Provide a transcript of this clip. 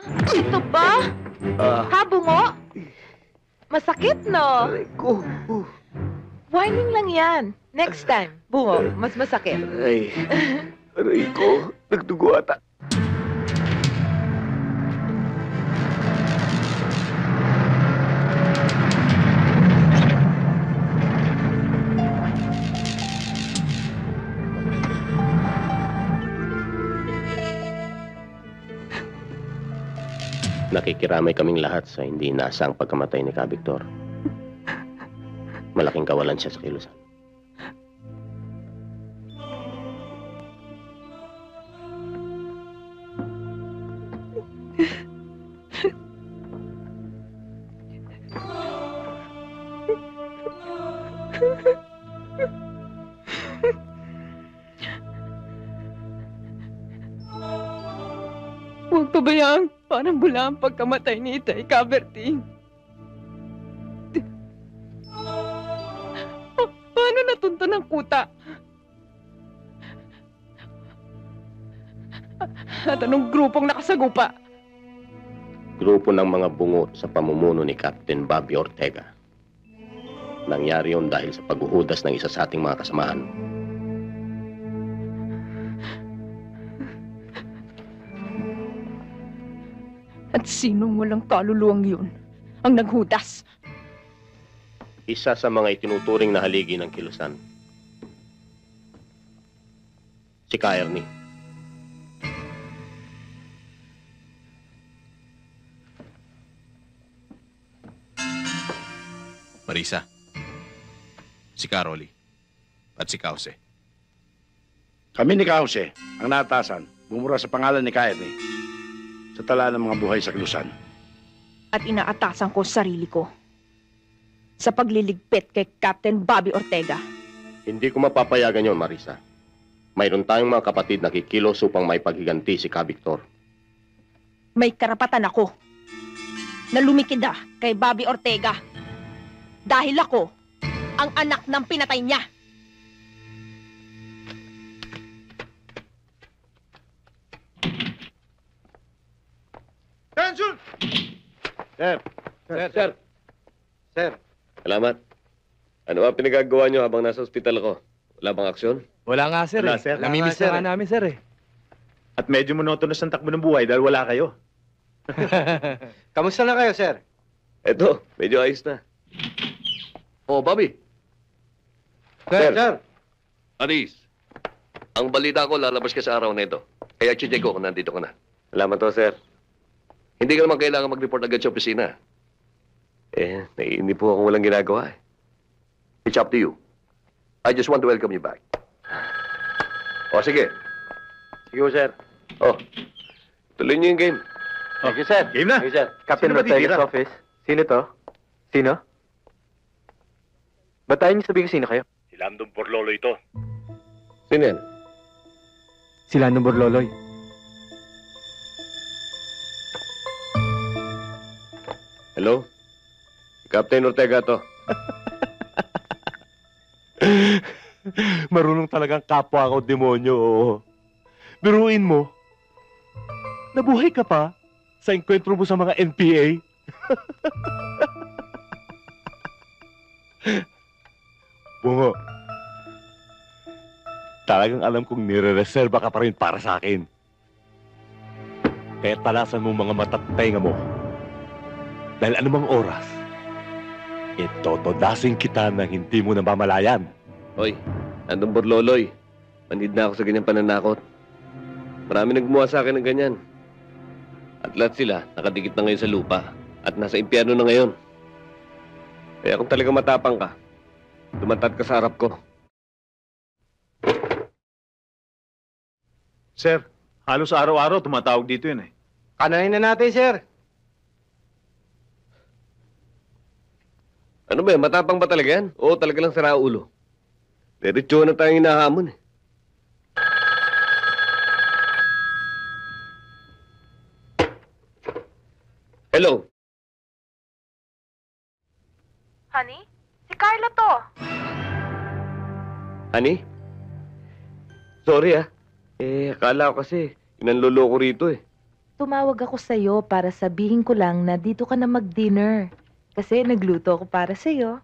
Ito ba? Ha, bungo? Masakit, no? Aray ko. Whining lang yan. Next time, bungo, mas masakit. Aray ko. Nagdugo ata. Nakikiramay kaming lahat sa hindi inaasang pagkamatay ni Ka Victor. Malaking kawalan siya sa kilusan. Huwag pabayaan. Parang bula ang pagkamatay ni Itay Caberting. Paano natunto ng kuta? At anong grupong nakasagupa? Grupo ng mga bungo sa pamumuno ni Captain Bobby Ortega. Nangyari yun dahil sa paghuhudas ng isa sa ating mga kasamahan. At sinong walang kaluluwang yun ang naghudas? Isa sa mga itinuturing na haligi ng kilusan. Si Ka Ernie. Marisa, si Caroli, at si Kause. Kami ni Kause, ang naatasan, bumura sa pangalan ni Kaernie sa tala ng mga buhay sa kilusan. At inaatasan ko sarili ko sa pagliligpit kay Captain Bobby Ortega. Hindi ko mapapayagan yon, Marisa. Mayroon tayong mga kapatid na kikilos upang may paghiganti si Ka Victor. May karapatan ako na lumikida kay Bobby Ortega dahil ako ang anak ng pinatay niya. Attention! Sir! Sir! Salamat. Ano ba pinagagawa niyo habang nasa ospital ako? Wala bang aksyon? Wala nga, sir. Wala, sir. Namimiss Wala nga, na nga namin, sir, eh. At medyo monotonous ang takbo ng buhay dahil wala kayo. Kamusta na kayo, sir? Eto, medyo ayos na. Oh, Bobby. Sir! Aris, ang balita ko lalabas ka sa araw na ito. Kaya check ko kung nandito ka na. Salamat to, sir. Hindi ka naman kailangan mag-report agad sa opisina. Naiinip po akong walang ginagawa, eh. It's up to you. I just want to welcome you back. O, sige. Sige, sir. Oh, tuloy niyo yung game. Thank you, sir. Game na. Thank you, sir. Captain Ortega's office. Sino to? Sino? Batayin niyo sabihin sino kayo? Si Landon Borlolo ito. Sino yan? Si Lando Borloloy. Hello? Captain Ortega to. Marunong talagang kapwa ako, demonyo. Oo. Biruin mo, nabuhay ka pa sa enkwentro mo sa mga NPA. Bungo, talagang alam kong nire-reserva ka pa rin para sa akin. Kaya talasan mo mga mata't tainga mo. Dahil anumang oras, itotodasin kita na hindi mo namamalayan. Hoy, andong Borloloy. Manhid na ako sa ganyang pananakot. Marami nagmuha sa akin ng ganyan. At lahat sila nakadikit na ngayon sa lupa at nasa impyerno na ngayon. Kaya kung talaga matapang ka, tumatad ka sa harap ko. Sir, halos araw-araw tumatawag dito yun, eh. Kanayin na natin, sir. Ano ba, matapang ba talaga yan? Oo, talaga lang sira ulo. Diretso na tayong hinahamon, eh. Hello? Honey? Si Carla to. Honey? Sorry, ah. Akala ko kasi, inanlolo ko rito, eh. tumawag ako sa'yo para sabihin ko lang na dito ka na mag-dinner. Kasi nagluto ako para sa'yo.